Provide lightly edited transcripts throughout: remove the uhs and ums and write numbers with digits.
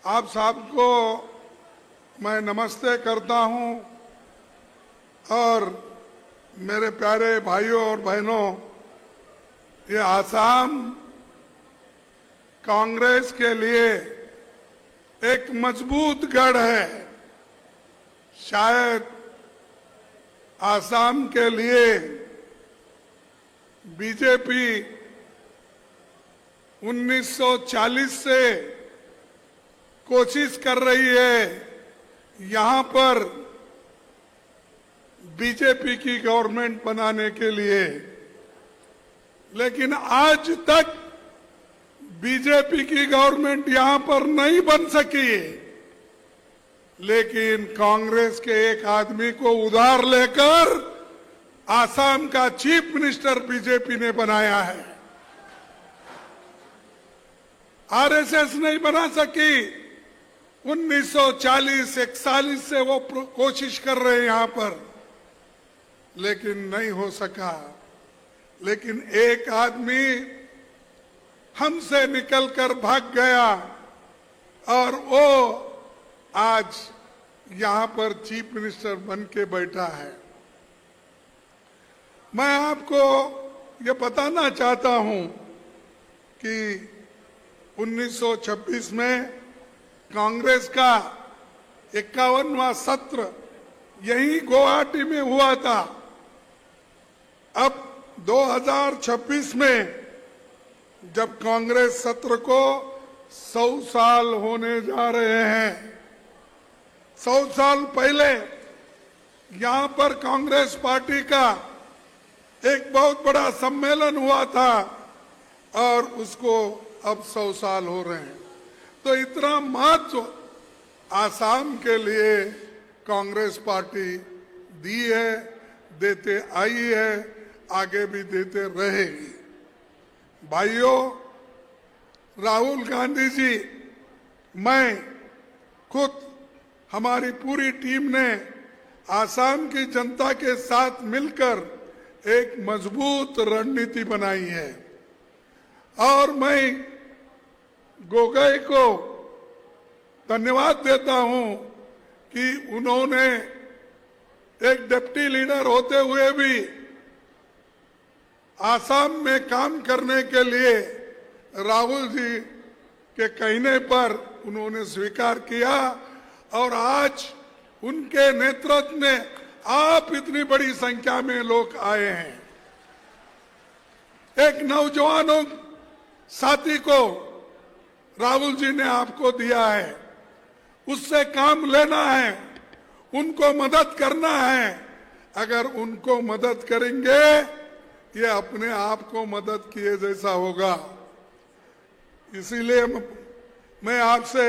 आप सबको मैं नमस्ते करता हूं और मेरे प्यारे भाइयों और बहनों, ये आसाम कांग्रेस के लिए एक मजबूत गढ़ है। शायद आसाम के लिए बीजेपी 1940 से कोशिश कर रही है यहां पर बीजेपी की गवर्नमेंट बनाने के लिए, लेकिन आज तक बीजेपी की गवर्नमेंट यहां पर नहीं बन सकी। लेकिन कांग्रेस के एक आदमी को उधार लेकर आसाम का चीफ मिनिस्टर बीजेपी ने बनाया है। आरएसएस नहीं बना सकी। 1940-41 से वो कोशिश कर रहे हैं यहां पर, लेकिन नहीं हो सका। लेकिन एक आदमी हमसे निकलकर भाग गया और वो आज यहां पर चीफ मिनिस्टर बन के बैठा है। मैं आपको ये बताना चाहता हूं कि 1926 में कांग्रेस का 51वां सत्र यही गुवाहाटी में हुआ था। अब 2026 में जब कांग्रेस सत्र को 100 साल होने जा रहे हैं, 100 साल पहले यहां पर कांग्रेस पार्टी का एक बहुत बड़ा सम्मेलन हुआ था और उसको अब 100 साल हो रहे हैं। तो इतना महत्व आसाम के लिए कांग्रेस पार्टी दी है, देते आई है, आगे भी देते रहेगी। भाइयों, राहुल गांधी जी, मैं खुद, हमारी पूरी टीम ने आसाम की जनता के साथ मिलकर एक मजबूत रणनीति बनाई है और मैं गोगोई को धन्यवाद देता हूं कि उन्होंने एक डिप्टी लीडर होते हुए भी आसाम में काम करने के लिए राहुल जी के कहने पर उन्होंने स्वीकार किया और आज उनके नेतृत्व में आप इतनी बड़ी संख्या में लोग आए हैं। एक नौजवानों साथी को राहुल जी ने आपको दिया है, उससे काम लेना है, उनको मदद करना है। अगर उनको मदद करेंगे, ये अपने आप को मदद किए जैसा होगा। इसीलिए मैं आपसे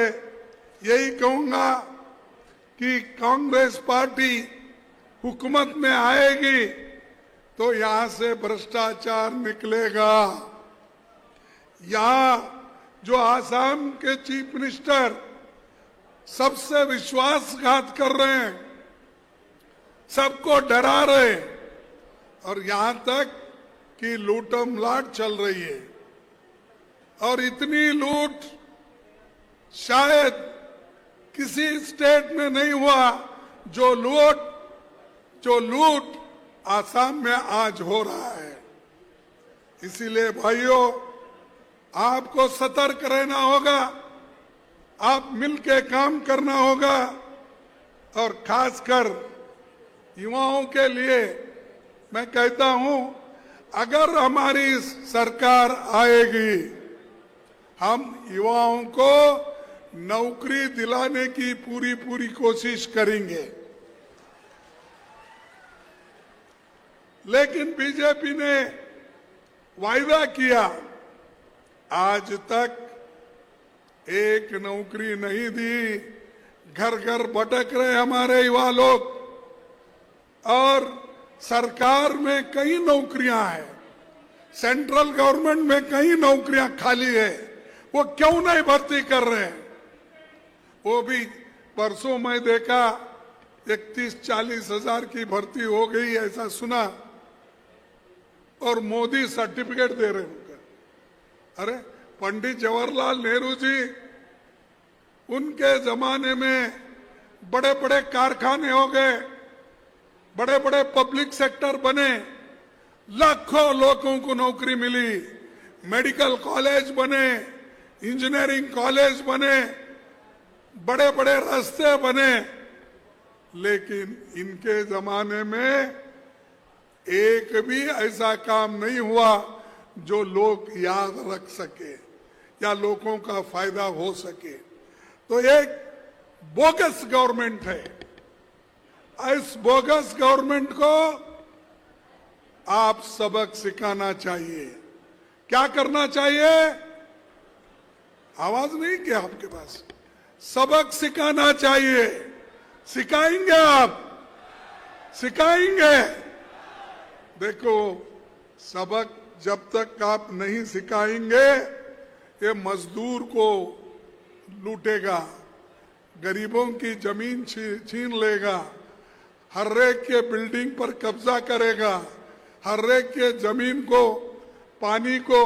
यही कहूंगा कि कांग्रेस पार्टी हुकूमत में आएगी तो यहां से भ्रष्टाचार निकलेगा। यहां जो आसाम के चीफ मिनिस्टर सबसे विश्वासघात कर रहे हैं, सबको डरा रहे हैं और यहां तक कि लूटम लाट चल रही है। और इतनी लूट शायद किसी स्टेट में नहीं हुआ जो लूट आसाम में आज हो रहा है। इसीलिए भाइयों, आपको सतर्क रहना होगा, आप मिलके काम करना होगा और खासकर युवाओं के लिए मैं कहता हूं, अगर हमारी सरकार आएगी, हम युवाओं को नौकरी दिलाने की पूरी कोशिश करेंगे। लेकिन बीजेपी ने वायदा किया, आज तक एक नौकरी नहीं दी। घर घर भटक रहे हमारे युवा लोग और सरकार में कई नौकरियां हैं, सेंट्रल गवर्नमेंट में कई नौकरियां खाली है, वो क्यों नहीं भर्ती कर रहे हैं? वो भी परसों मैं देखा 31-40 हजार की भर्ती हो गई ऐसा सुना और मोदी सर्टिफिकेट दे रहे हैं। अरे पंडित जवाहरलाल नेहरू जी उनके जमाने में बड़े बड़े कारखाने हो गए, बड़े बड़े पब्लिक सेक्टर बने, लाखों लोगों को नौकरी मिली, मेडिकल कॉलेज बने, इंजीनियरिंग कॉलेज बने, बड़े बड़े रास्ते बने। लेकिन इनके जमाने में एक भी ऐसा काम नहीं हुआ जो लोग याद रख सके या लोगों का फायदा हो सके। तो एक बोगस गवर्नमेंट है। इस बोगस गवर्नमेंट को आप सबक सिखाना चाहिए। क्या करना चाहिए? आवाज नहीं क्या आपके पास? सबक सिखाना चाहिए। सिखाएंगे आप? सिखाएंगे? देखो, सबक जब तक आप नहीं सिखाएंगे, ये मजदूर को लूटेगा, गरीबों की जमीन छीन लेगा, हर एक के बिल्डिंग पर कब्जा करेगा, हर एक के जमीन को, पानी को,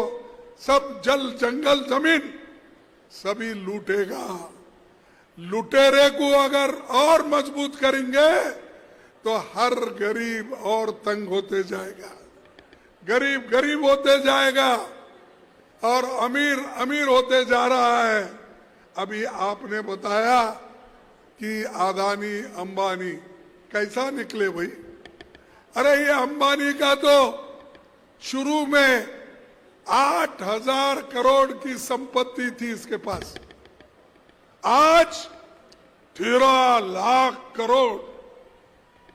सब जल जंगल जमीन सभी लूटेगा। लुटेरे को अगर और मजबूत करेंगे तो हर गरीब और तंग होते जाएगा, गरीब गरीब होते जाएगा और अमीर अमीर होते जा रहा है। अभी आपने बताया कि अदानी अंबानी कैसा निकले भाई। अरे ये अंबानी का तो शुरू में 8,000 करोड़ की संपत्ति थी इसके पास, आज 13 लाख करोड़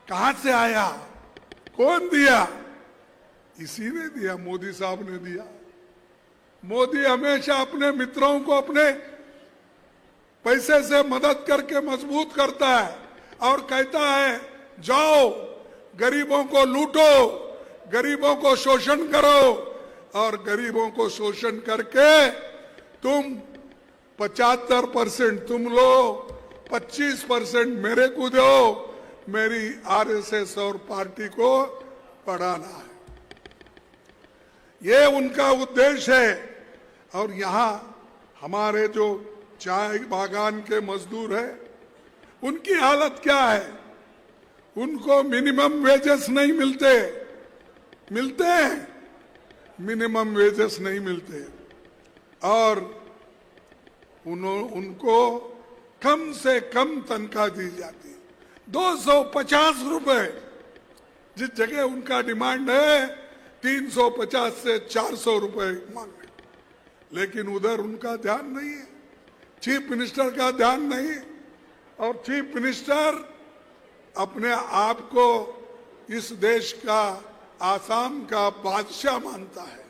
कहां से आया? कौन दिया? इसी ने दिया, मोदी साहब ने दिया। मोदी हमेशा अपने मित्रों को अपने पैसे से मदद करके मजबूत करता है और कहता है जाओ गरीबों को लूटो, गरीबों को शोषण करो, और गरीबों को शोषण करके तुम 75% तुम लो, 25% मेरे को दो, मेरी आरएसएस और पार्टी को बढ़ाना है। ये उनका उद्देश्य है। और यहाँ हमारे जो चाय बागान के मजदूर हैं, उनकी हालत क्या है? उनको मिनिमम वेजेस नहीं मिलते। मिलते हैं? मिनिमम वेजेस नहीं मिलते। और उनको कम से कम तनख्वाह दी जाती, 250 रुपए। जिस जगह उनका डिमांड है 350 से 400 रुपए मांगे, लेकिन उधर उनका ध्यान नहीं है, चीफ मिनिस्टर का ध्यान नहीं। और चीफ मिनिस्टर अपने आप को इस देश का, आसाम का बादशाह मानता है,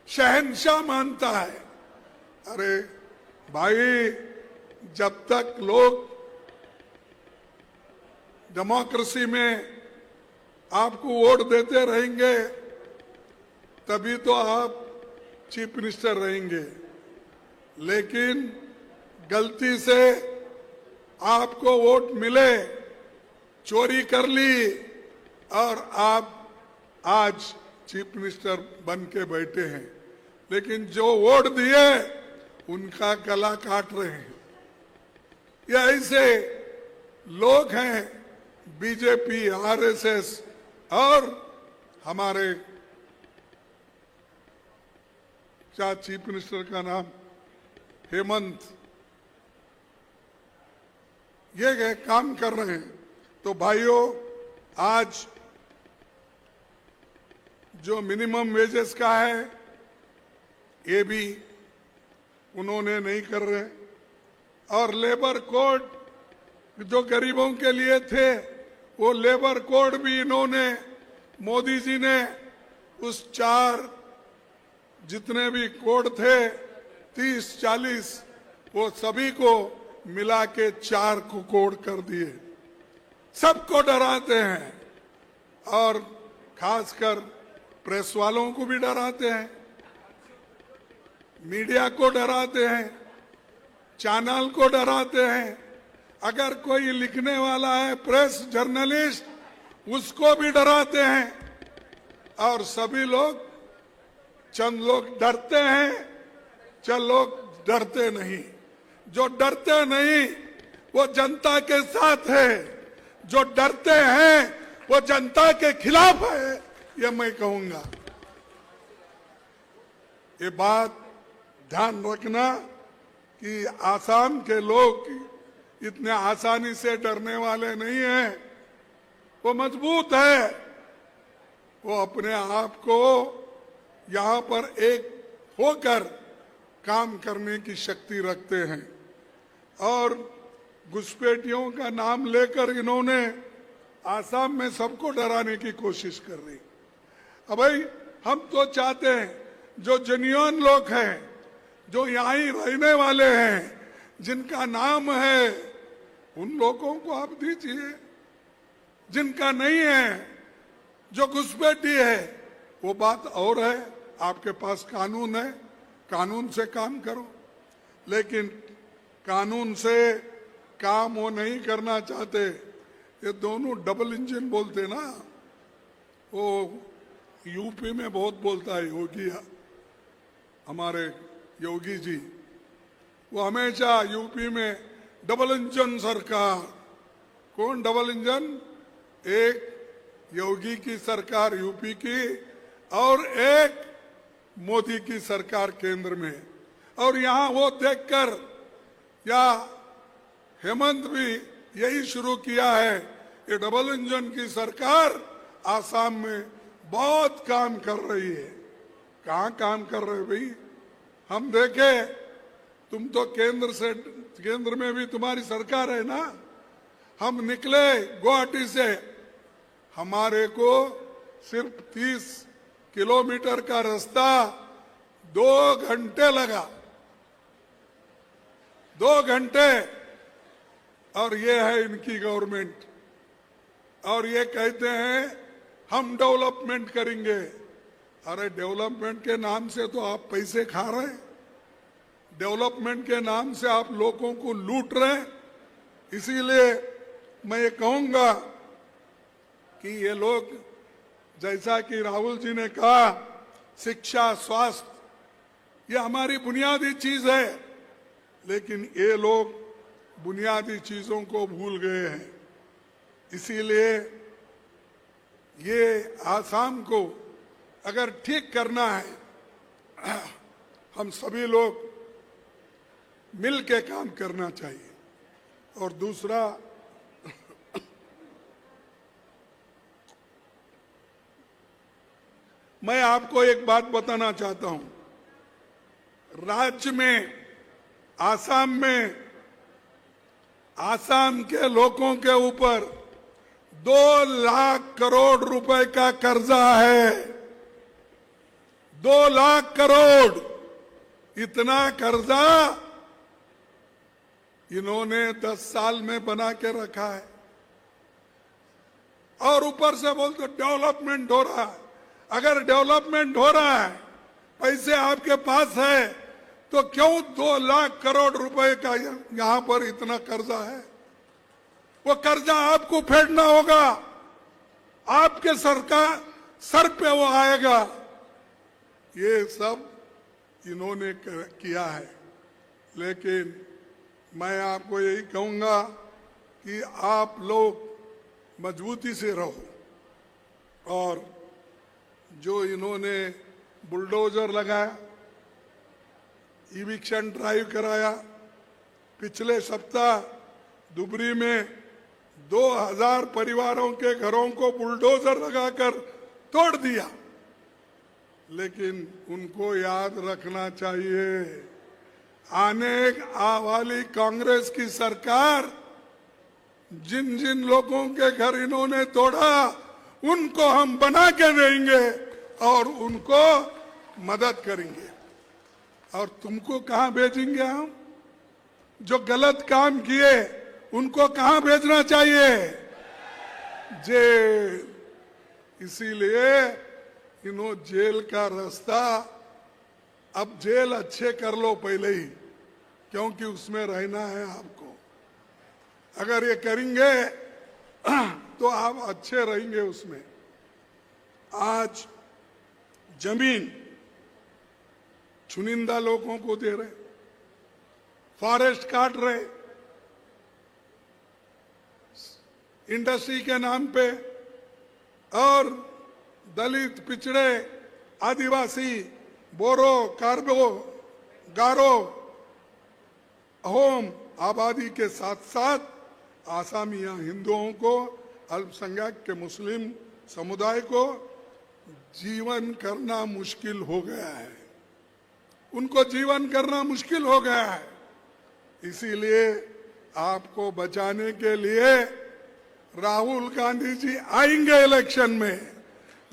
शहंशाह मानता है। अरे भाई, जब तक लोग डेमोक्रेसी में आपको वोट देते रहेंगे तभी तो आप चीफ मिनिस्टर रहेंगे। लेकिन गलती से आपको वोट मिले, चोरी कर ली और आप आज चीफ मिनिस्टर बन के बैठे हैं, लेकिन जो वोट दिए उनका गला काट रहे हैं। ये ऐसे लोग हैं, बीजेपी, आरएसएस और हमारे क्या चीफ मिनिस्टर का नाम, हेमंत, ये काम कर रहे हैं। तो भाइयों, आज जो मिनिमम वेजेस का है ये भी उन्होंने नहीं कर रहे, और लेबर कोड जो गरीबों के लिए थे वो लेबर कोड भी इन्होंने, मोदी जी ने उस 4 जितने भी कोड थे 30-40 वो सभी को मिला के 4 को कोड कर दिए। सबको डराते हैं और खासकर प्रेस वालों को भी डराते हैं, मीडिया को डराते हैं, चैनल को डराते हैं। अगर कोई लिखने वाला है, प्रेस जर्नलिस्ट, उसको भी डराते हैं। और सभी लोग, चंद लोग डरते हैं, चंद लोग डरते नहीं। जो डरते नहीं वो जनता के साथ है, जो डरते हैं वो जनता के खिलाफ है, ये मैं कहूंगा। ये बात ध्यान रखना कि आसाम के लोग इतने आसानी से डरने वाले नहीं हैं, वो मजबूत है, वो अपने आप को यहाँ पर एक होकर काम करने की शक्ति रखते हैं। और घुसपैठियों का नाम लेकर इन्होंने आसाम में सबको डराने की कोशिश कर रही। अब भाई हम तो चाहते हैं जो जेन्युइन लोग हैं, जो यहाँ ही रहने वाले हैं, जिनका नाम है, उन लोगों को आप दीजिए। जिनका नहीं है, जो घुसपैठी है, वो बात और है। आपके पास कानून है, कानून से काम करो। लेकिन कानून से काम वो नहीं करना चाहते। ये दोनों डबल इंजन बोलते ना, वो यूपी में बहुत बोलता है योगी, हमारे योगी जी, वो हमेशा यूपी में डबल इंजन सरकार। कौन डबल इंजन? एक योगी की सरकार यूपी की और एक मोदी की सरकार केंद्र में। और यहाँ वो देखकर या हेमंत भी यही शुरू किया है, ये डबल इंजन की सरकार आसाम में बहुत काम कर रही है। कहाँ काम कर रहे भाई? हम देखे, तुम तो केंद्र में भी तुम्हारी सरकार है ना। हम निकले गुवाहाटी से, हमारे को सिर्फ 30 किलोमीटर का रास्ता 2 घंटे लगा, 2 घंटे। और ये है इनकी गवर्नमेंट, और ये कहते हैं हम डेवलपमेंट करेंगे। अरे डेवलपमेंट के नाम से तो आप पैसे खा रहे हैं, डेवलपमेंट के नाम से आप लोगों को लूट रहे हैं। इसीलिए मैं ये कहूंगा कि ये लोग, जैसा कि राहुल जी ने कहा, शिक्षा, स्वास्थ्य, ये हमारी बुनियादी चीज है, लेकिन ये लोग बुनियादी चीजों को भूल गए हैं। इसीलिए ये आसाम को अगर ठीक करना है, हम सभी लोग मिल के काम करना चाहिए। और दूसरा, मैं आपको एक बात बताना चाहता हूं। राज्य में, आसाम में, आसाम के लोगों के ऊपर 2 लाख करोड़ रुपए का कर्जा है। 2 लाख करोड़, इतना कर्जा इन्होंने 10 साल में बना के रखा है। और ऊपर से बोलते डेवलपमेंट हो रहा है। अगर डेवलपमेंट हो रहा है, पैसे आपके पास है, तो क्यों 2 लाख करोड़ रुपए का यहां पर इतना कर्जा है? वो कर्जा आपको फेडना होगा, आपके सरकार सर पे वो आएगा। ये सब इन्होंने किया है। लेकिन मैं आपको यही कहूंगा कि आप लोग मजबूती से रहो। और जो इन्होंने बुलडोजर लगाया, इविक्शन ड्राइव कराया, पिछले सप्ताह दुबरी में 2000 परिवारों के घरों को बुलडोजर लगाकर तोड़ दिया। लेकिन उनको याद रखना चाहिए, आने वाली कांग्रेस की सरकार जिन जिन लोगों के घर इन्होंने तोड़ा, उनको हम बना के देंगे और उनको मदद करेंगे। और तुमको कहां भेजेंगे हम? जो गलत काम किए उनको कहां भेजना चाहिए? जेल। इसीलिए इन्हों जेल का रास्ता, अब जेल अच्छे कर लो पहले ही, क्योंकि उसमें रहना है आपको। अगर ये करेंगे तो आप अच्छे रहेंगे उसमें। आज जमीन चुनिंदा लोगों को दे रहे, फॉरेस्ट काट रहे इंडस्ट्री के नाम पे, और दलित, पिछड़े, आदिवासी, बोरो, कार्बो, गारो, अहोम आबादी के साथ साथ आसामिया हिंदुओं को, अल्पसंख्यक के मुस्लिम समुदाय को जीवन करना मुश्किल हो गया है। उनको जीवन करना मुश्किल हो गया है। इसीलिए आपको बचाने के लिए राहुल गांधी जी आएंगे इलेक्शन में,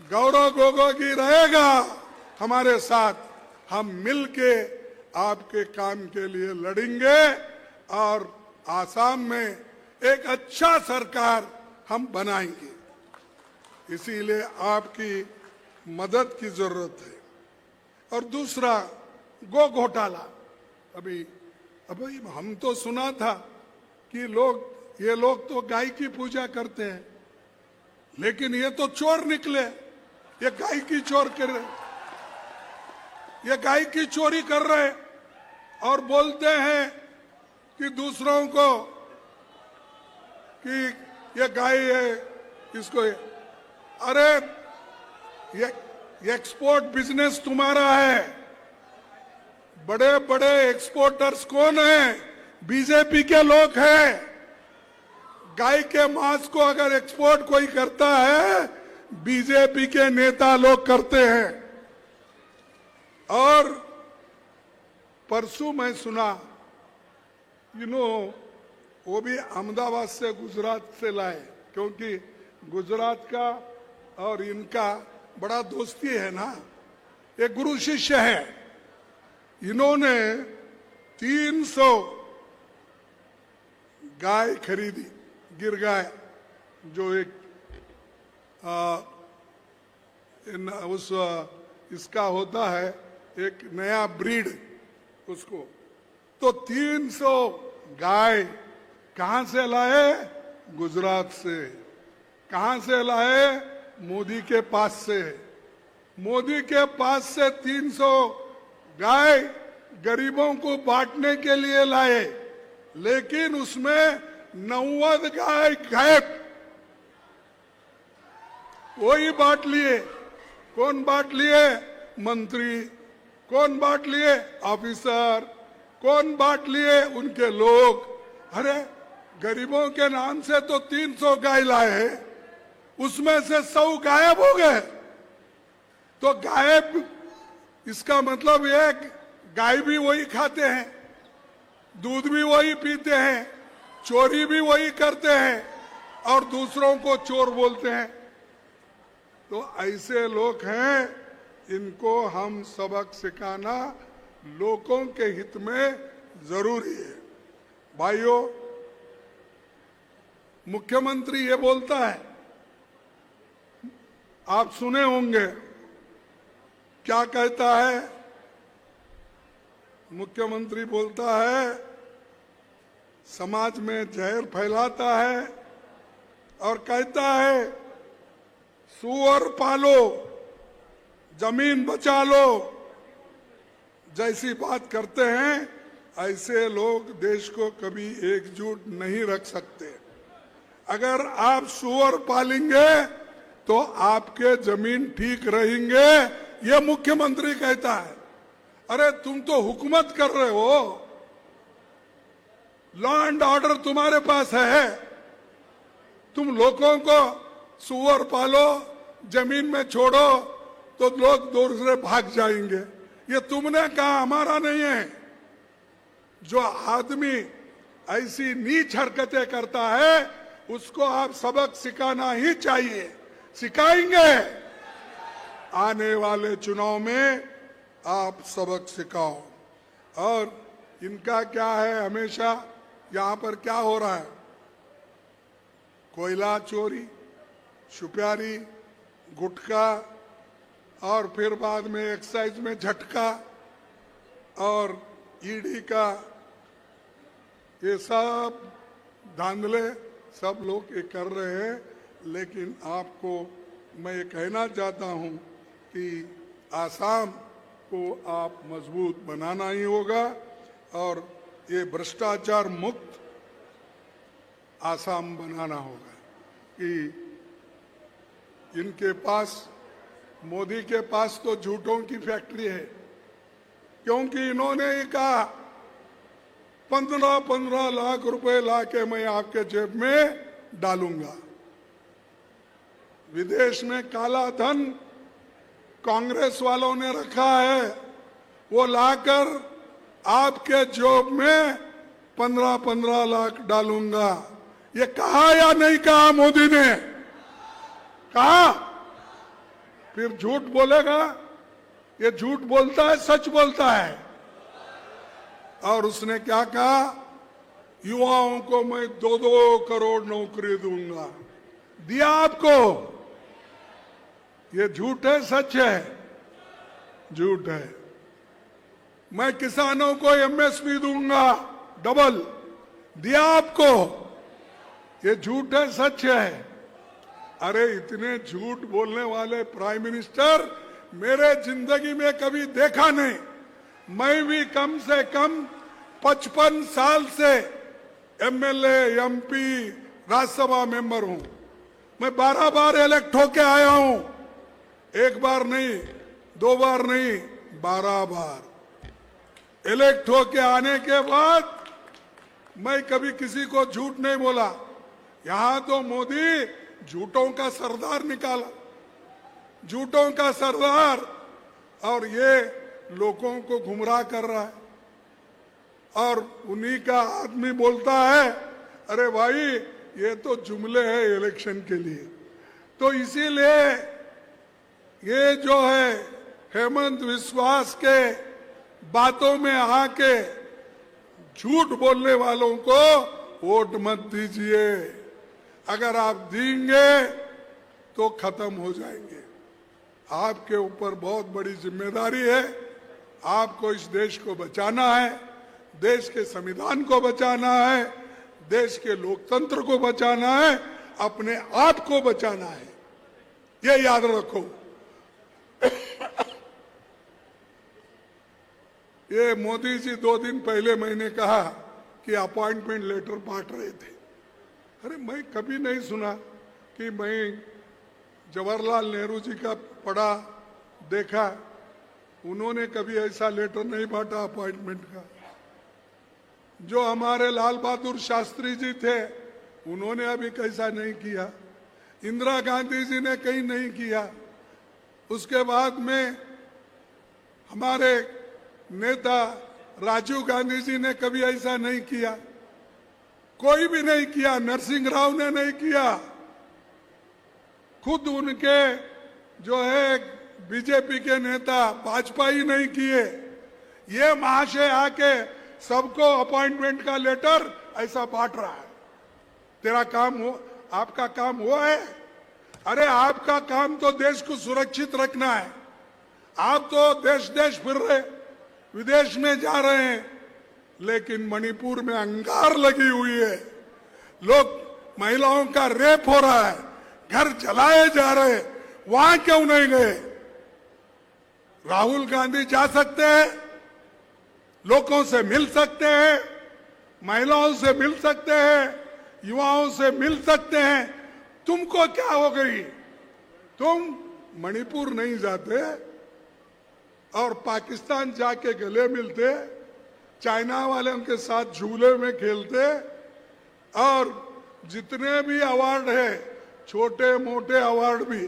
गौरव गोगोई रहेगा हमारे साथ, हम मिलके आपके काम के लिए लड़ेंगे और आसाम में एक अच्छा सरकार हम बनाएंगे। इसीलिए आपकी मदद की जरूरत है। और दूसरा, गो घोटाला। अभी हम तो सुना था कि ये लोग तो गाय की पूजा करते हैं, लेकिन ये तो चोर निकले। ये गाय की चोर कर रहे, ये गाय की चोरी कर रहे और बोलते हैं कि दूसरों को कि ये गाय है, इसको ये। अरे ये एक्सपोर्ट बिजनेस तुम्हारा है। बड़े बड़े एक्सपोर्टर्स कौन है? बीजेपी के लोग हैं। गाय के मांस को अगर एक्सपोर्ट कोई करता है, बीजेपी के नेता लोग करते हैं। और परसों मैं सुना, वो भी अहमदाबाद से, गुजरात से लाए, क्योंकि गुजरात का और इनका बड़ा दोस्ती है ना, एक गुरु शिष्य है। इन्होंने 300 गाय खरीदी, गिर गाय, जो एक इसका होता है एक नया ब्रीड, उसको तो 300 गाय कहां से लाए? गुजरात से। कहां से लाए? मोदी के पास से। मोदी के पास से 300 गाय गरीबों को बांटने के लिए लाए, लेकिन उसमें 90 गाय गायब। वही बांट लिए। कौन बांट लिए? मंत्री। कौन बांट लिए? ऑफिसर। कौन बांट लिए? उनके लोग। अरे गरीबों के नाम से तो 300 गाय लाए, उसमें से 100 गायब हो गए। तो गायब, इसका मतलब ये गाय भी वही खाते हैं, दूध भी वही पीते हैं, चोरी भी वही करते हैं और दूसरों को चोर बोलते हैं। तो ऐसे लोग हैं, इनको हम सबक सिखाना लोगों के हित में जरूरी है। भाइयों, मुख्यमंत्री ये बोलता है, आप सुने होंगे, क्या कहता है? मुख्यमंत्री बोलता है समाज में जहर फैलाता है और कहता है सुअर पालो, जमीन बचा लो। जैसी बात करते हैं, ऐसे लोग देश को कभी एकजुट नहीं रख सकते। अगर आप सुअर पालेंगे तो आपके जमीन ठीक रहेंगे, ये मुख्यमंत्री कहता है। अरे तुम तो हुकूमत कर रहे हो, लॉ एंड ऑर्डर तुम्हारे पास है। तुम लोगों को सुअर पालो, जमीन में छोड़ो तो लोग दूसरे भाग जाएंगे। ये तुमने कहा, हमारा नहीं है। जो आदमी ऐसी नीच हरकतें करता है, उसको आप सबक सिखाना ही चाहिए। सिखाएंगे। आने वाले चुनाव में आप सबक सिखाओ। और इनका क्या है, हमेशा यहाँ पर क्या हो रहा है? कोयला चोरी, सुपारी, गुटखा, और फिर बाद में एक्साइज में झटका और ईडी का, ये सब धांधले सब लोग ये कर रहे हैं। लेकिन आपको मैं ये कहना चाहता हूँ कि आसाम को आप मजबूत बनाना ही होगा। और ये भ्रष्टाचार मुक्त आसाम बनाना होगा कि इनके पास, मोदी के पास तो झूठों की फैक्ट्री है, क्योंकि इन्होंने ही कहा 15-15 लाख रुपए लाके मैं आपके जेब में डालूंगा। विदेश में काला धन कांग्रेस वालों ने रखा है, वो लाकर आपके जेब में 15-15 लाख डालूंगा। ये कहा या नहीं कहा मोदी ने? कहा। फिर झूठ बोलेगा? ये झूठ बोलता है, सच बोलता है। और उसने क्या कहा? युवाओं को मैं 2-2 करोड़ नौकरी दूंगा। दिया आपको? ये झूठ है, सच है? झूठ है। मैं किसानों को एमएसपी दूंगा डबल। दिया आपको? ये झूठ है, सच है? अरे इतने झूठ बोलने वाले प्राइम मिनिस्टर मेरे जिंदगी में कभी देखा नहीं। मैं भी कम से कम 55 साल से एमएलए, एमपी, राज्यसभा मेंबर हूं। मैं 12 बार इलेक्ट होके आया हूं। 1 बार नहीं, 2 बार नहीं, 12 बार इलेक्ट होके आने के बाद मैं कभी किसी को झूठ नहीं बोला। यहां तो मोदी झूठों का सरदार निकाला, झूठों का सरदार, और ये लोगों को गुमराह कर रहा है। और उन्हीं का आदमी बोलता है, अरे भाई ये तो जुमले हैं इलेक्शन के लिए। तो इसीलिए ये जो है हेमंत विश्वास के बातों में आके झूठ बोलने वालों को वोट मत दीजिए। अगर आप देंगे तो खत्म हो जाएंगे। आपके ऊपर बहुत बड़ी जिम्मेदारी है। आपको इस देश को बचाना है, देश के संविधान को बचाना है, देश के लोकतंत्र को बचाना है, अपने आप को बचाना है। ये याद रखो। ये मोदी जी 2 दिन पहले मैंने कहा कि अपॉइंटमेंट लेटर बांट रहे थे। अरे मैं कभी नहीं सुना कि मैं जवाहरलाल नेहरू जी का पढ़ा देखा, उन्होंने कभी ऐसा लेटर नहीं बांटा अपॉइंटमेंट का। जो हमारे लाल बहादुर शास्त्री जी थे उन्होंने अभी कैसा नहीं किया, इंदिरा गांधी जी ने कहीं नहीं किया। उसके बाद में हमारे नेता राजीव गांधी जी ने कभी ऐसा नहीं किया, कोई भी नहीं किया। नरसिंह राव ने नहीं किया, खुद उनके जो है बीजेपी के नेता वाजपेयी नहीं किए। ये महाशय आके सबको अपॉइंटमेंट का लेटर ऐसा बांट रहा है। तेरा काम हो, आपका काम वो है? अरे आपका काम तो देश को सुरक्षित रखना है। आप तो देश देश फिर रहे, विदेश में जा रहे हैं, लेकिन मणिपुर में अंगार लगी हुई है। लोग, महिलाओं का रेप हो रहा है, घर जलाए जा रहे हैं, वहां क्यों नहीं गए? राहुल गांधी जा सकते हैं, लोगों से मिल सकते हैं, महिलाओं से मिल सकते हैं, युवाओं से मिल सकते हैं। तुमको क्या हो गई? तुम मणिपुर नहीं जाते और पाकिस्तान जाके गले मिलते, चाइना वालों के साथ झूले में खेलते, और जितने भी अवार्ड है, छोटे मोटे अवार्ड भी,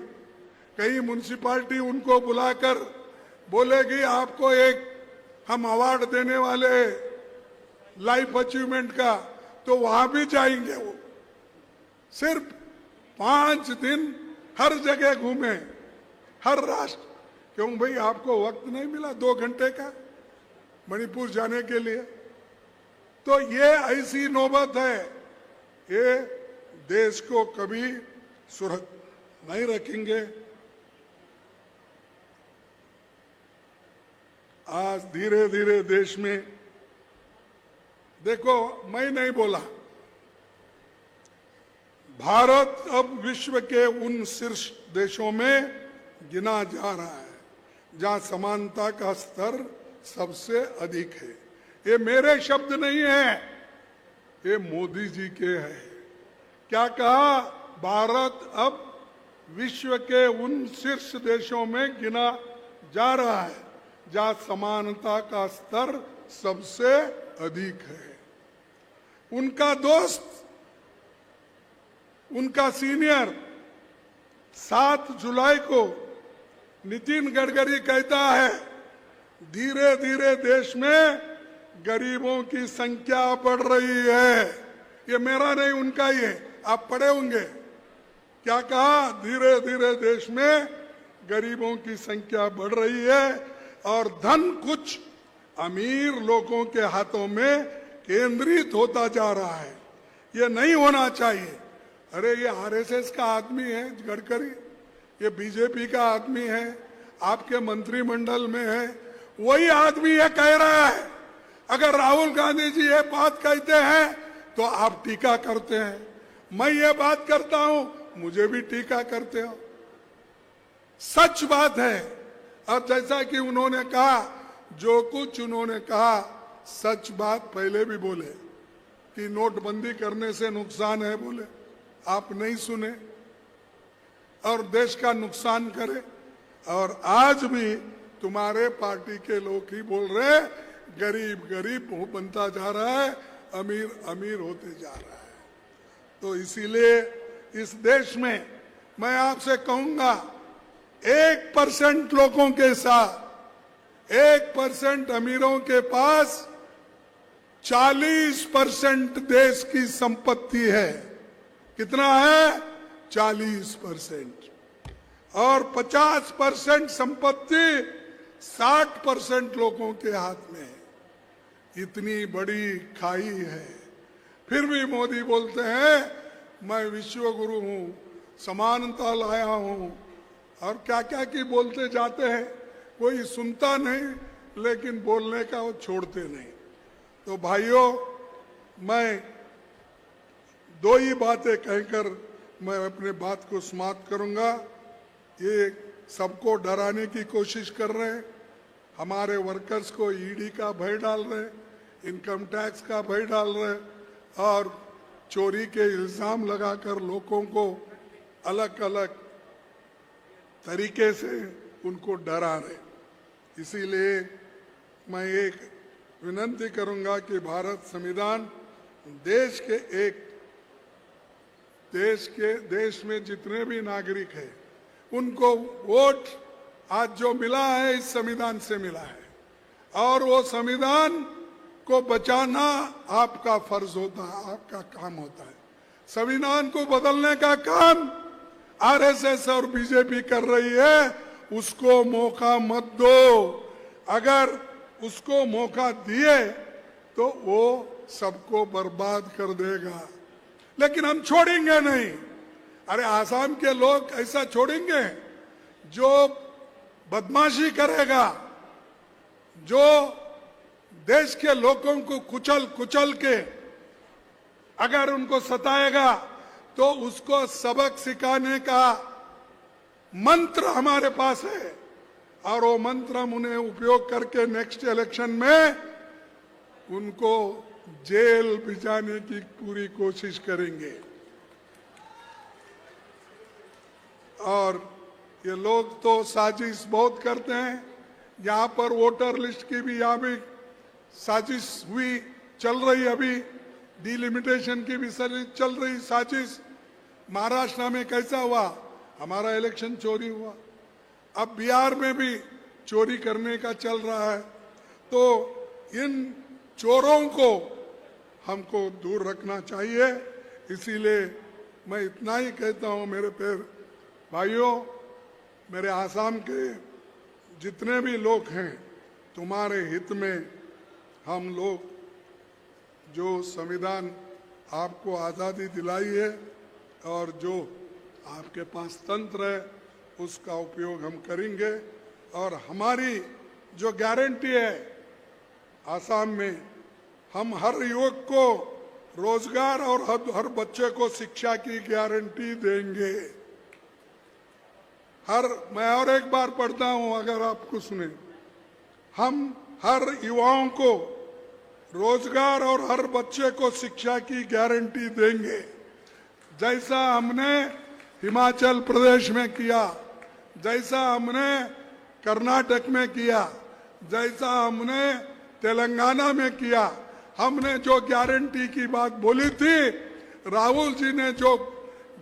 कई म्युनिसिपैलिटी उनको बुलाकर बोलेगी आपको एक हम अवार्ड देने वाले लाइफ अचीवमेंट का, तो वहां भी जाएंगे। वो सिर्फ 5 दिन हर जगह घूमे, हर राष्ट्र। क्यों भाई, आपको वक्त नहीं मिला 2 घंटे का मणिपुर जाने के लिए? तो ये ऐसी नौबत है, ये देश को कभी सुरक्षित नहीं रखेंगे। आज धीरे धीरे देश में, देखो मैं नहीं बोला, भारत अब विश्व के उन शीर्ष देशों में गिना जा रहा है जहां समानता का स्तर सबसे अधिक है। ये मेरे शब्द नहीं है, ये मोदी जी के हैं। क्या कहा? भारत अब विश्व के उन शीर्ष देशों में गिना जा रहा है जहां समानता का स्तर सबसे अधिक है। उनका दोस्त, उनका सीनियर 7 जुलाई को नितिन गडकरी कहता है, धीरे धीरे देश में गरीबों की संख्या बढ़ रही है। ये मेरा नहीं, उनका ही है, आप पढ़े होंगे। क्या कहा? धीरे धीरे देश में गरीबों की संख्या बढ़ रही है और धन कुछ अमीर लोगों के हाथों में केंद्रित होता जा रहा है। ये नहीं होना चाहिए। अरे ये आरएसएस का आदमी है गडकरी, ये बीजेपी का आदमी है, आपके मंत्रिमंडल में है, वही आदमी ये कह रहा है। अगर राहुल गांधी जी ये बात कहते हैं तो आप टीका करते हैं, मैं ये बात करता हूं, मुझे भी टीका करते हो। सच बात है। और जैसा कि उन्होंने कहा, जो कुछ उन्होंने कहा सच बात पहले भी बोले कि नोटबंदी करने से नुकसान है, बोले आप नहीं सुने और देश का नुकसान करे। और आज भी तुम्हारे पार्टी के लोग ही बोल रहे, गरीब गरीब बनता जा रहा है, अमीर अमीर होते जा रहा है। तो इसीलिए इस देश में मैं आपसे कहूंगा, 1% लोगों के साथ 1% अमीरों के पास 40% देश की संपत्ति है। कितना है? 40%। और 50% संपत्ति 60% लोगों के हाथ में है। इतनी बड़ी खाई है। फिर भी मोदी बोलते हैं मैं विश्व गुरु हूं, समानता लाया हूं, और क्या क्या की बोलते जाते हैं। कोई सुनता नहीं, लेकिन बोलने का वो छोड़ते नहीं। तो भाइयों, मैं 2 ही बातें कहकर मैं अपने बात को समाप्त करूंगा। ये सबको डराने की कोशिश कर रहे हैं, हमारे वर्कर्स को ईडी का भय डाल रहे हैं, इनकम टैक्स का भय डाल रहे हैं और चोरी के इल्जाम लगाकर लोगों को अलग अलग तरीके से उनको डरा रहे। इसीलिए मैं एक विनती करूंगा कि भारत संविधान देश में जितने भी नागरिक हैं उनको वोट आज जो मिला है इस संविधान से मिला है, और वो संविधान को बचाना आपका फर्ज होता है, आपका काम होता है। संविधान को बदलने का काम आरएसएस और बीजेपी कर रही है, उसको मौका मत दो। अगर उसको मौका दिए तो वो सबको बर्बाद कर देगा, लेकिन हम छोड़ेंगे नहीं। अरे आसाम के लोग ऐसा छोड़ेंगे जो बदमाशी करेगा, जो देश के लोगों को कुचल कुचल के अगर उनको सताएगा तो उसको सबक सिखाने का मंत्र हमारे पास है, और वो मंत्र हम उन्हें उपयोग करके नेक्स्ट इलेक्शन में उनको जेल भिजाने की पूरी कोशिश करेंगे। और ये लोग तो साजिश बहुत करते हैं। यहाँ पर वोटर लिस्ट की भी यहाँ भी साजिश हुई, चल रही, अभी डिलिमिटेशन की भी चल रही साजिश। महाराष्ट्र में कैसा हुआ? हमारा इलेक्शन चोरी हुआ। अब बिहार में भी चोरी करने का चल रहा है। तो इन चोरों को हमको दूर रखना चाहिए। इसीलिए मैं इतना ही कहता हूं, मेरे भाइयों, मेरे आसाम के जितने भी लोग हैं, तुम्हारे हित में हम लोग जो संविधान आपको आज़ादी दिलाई है और जो आपके पास तंत्र है उसका उपयोग हम करेंगे। और हमारी जो गारंटी है आसाम में, हम हर युवक को रोजगार और हर बच्चे को शिक्षा की गारंटी देंगे। मैं और एक बार पढ़ता हूं, अगर आपको सुने, हम हर युवाओं को रोजगार और हर बच्चे को शिक्षा की गारंटी देंगे, जैसा हमने हिमाचल प्रदेश में किया, जैसा हमने कर्नाटक में किया, जैसा हमने तेलंगाना में किया। हमने जो गारंटी की बात बोली थी, राहुल जी ने जो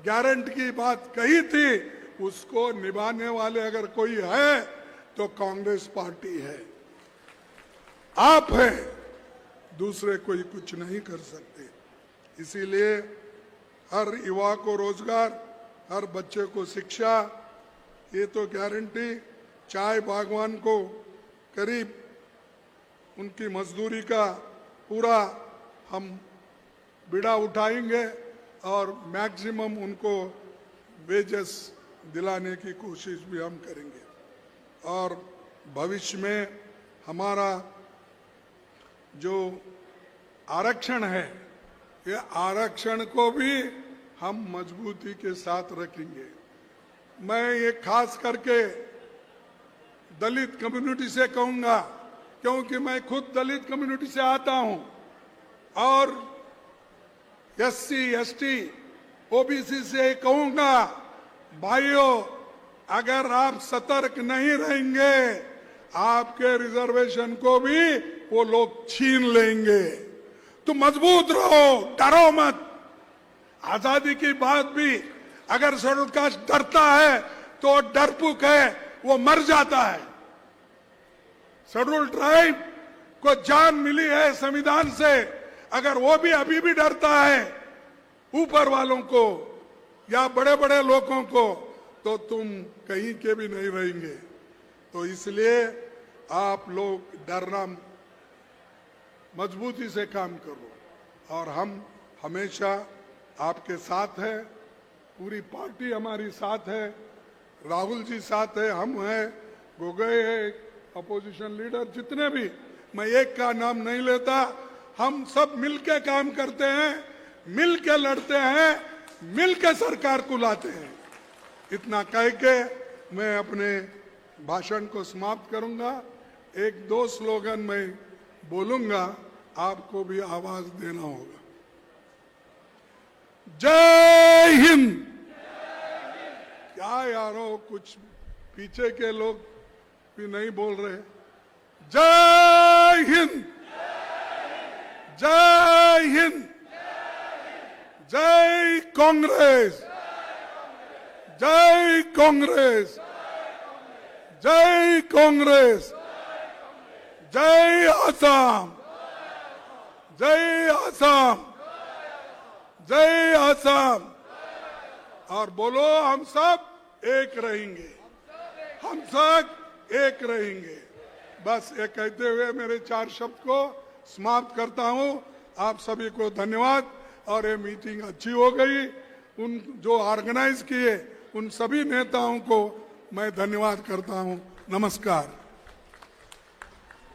गारंटी की बात कही थी, उसको निभाने वाले अगर कोई है तो कांग्रेस पार्टी है, आप हैं, दूसरे कोई कुछ नहीं कर सकते। इसीलिए हर युवा को रोजगार, हर बच्चे को शिक्षा, ये तो गारंटी। चाय बागवान को करीब उनकी मजदूरी का पूरा हम बीड़ा उठाएंगे और मैक्सिमम उनको वेजेस दिलाने की कोशिश भी हम करेंगे। और भविष्य में हमारा जो आरक्षण है, ये आरक्षण को भी हम मजबूती के साथ रखेंगे। मैं ये खास करके दलित कम्युनिटी से कहूंगा, क्योंकि मैं खुद दलित कम्युनिटी से आता हूं और एससी, एसटी, ओबीसी से कहूंगा, भाइयों, अगर आप सतर्क नहीं रहेंगे, आपके रिजर्वेशन को भी वो लोग छीन लेंगे। तो मजबूत रहो, डरो मत। आजादी की बात भी अगर शेड्यूल कास्ट डरता है तो डरपुक है, वो मर जाता है। शेड्यूल ट्राइब को जान मिली है संविधान से, अगर वो भी अभी भी डरता है ऊपर वालों को या बड़े बड़े लोगों को, तो तुम कहीं के भी नहीं रहेंगे। तो इसलिए आप लोग डरना, मजबूती से काम करो और हम हमेशा आपके साथ है। पूरी पार्टी हमारी साथ है, राहुल जी साथ है, हम हैं, गोगोई है, अपोजिशन लीडर, जितने भी, मैं एक का नाम नहीं लेता, हम सब मिलके काम करते हैं, मिलके लड़ते हैं, मिलके सरकार को लाते हैं। इतना कह के मैं अपने भाषण को समाप्त करूंगा। एक दो स्लोगन मैं बोलूंगा, आपको भी आवाज देना होगा। जय हिंद। क्या यारो, कुछ पीछे के लोग भी नहीं बोल रहे। जय हिंद, जय हिंद, जय कांग्रेस, जय कांग्रेस, जय कांग्रेस, जय आसाम, जय आसाम, जय आसाम। और बोलो, हम सब एक रहेंगे, हम सब एक रहेंगे। बस ये कहते हुए मेरे 4 शब्द को समाप्त करता हूं। आप सभी को धन्यवाद। और ये मीटिंग अच्छी हो गई। उन जो ऑर्गेनाइज किए उन सभी नेताओं को मैं धन्यवाद करता हूं। नमस्कार।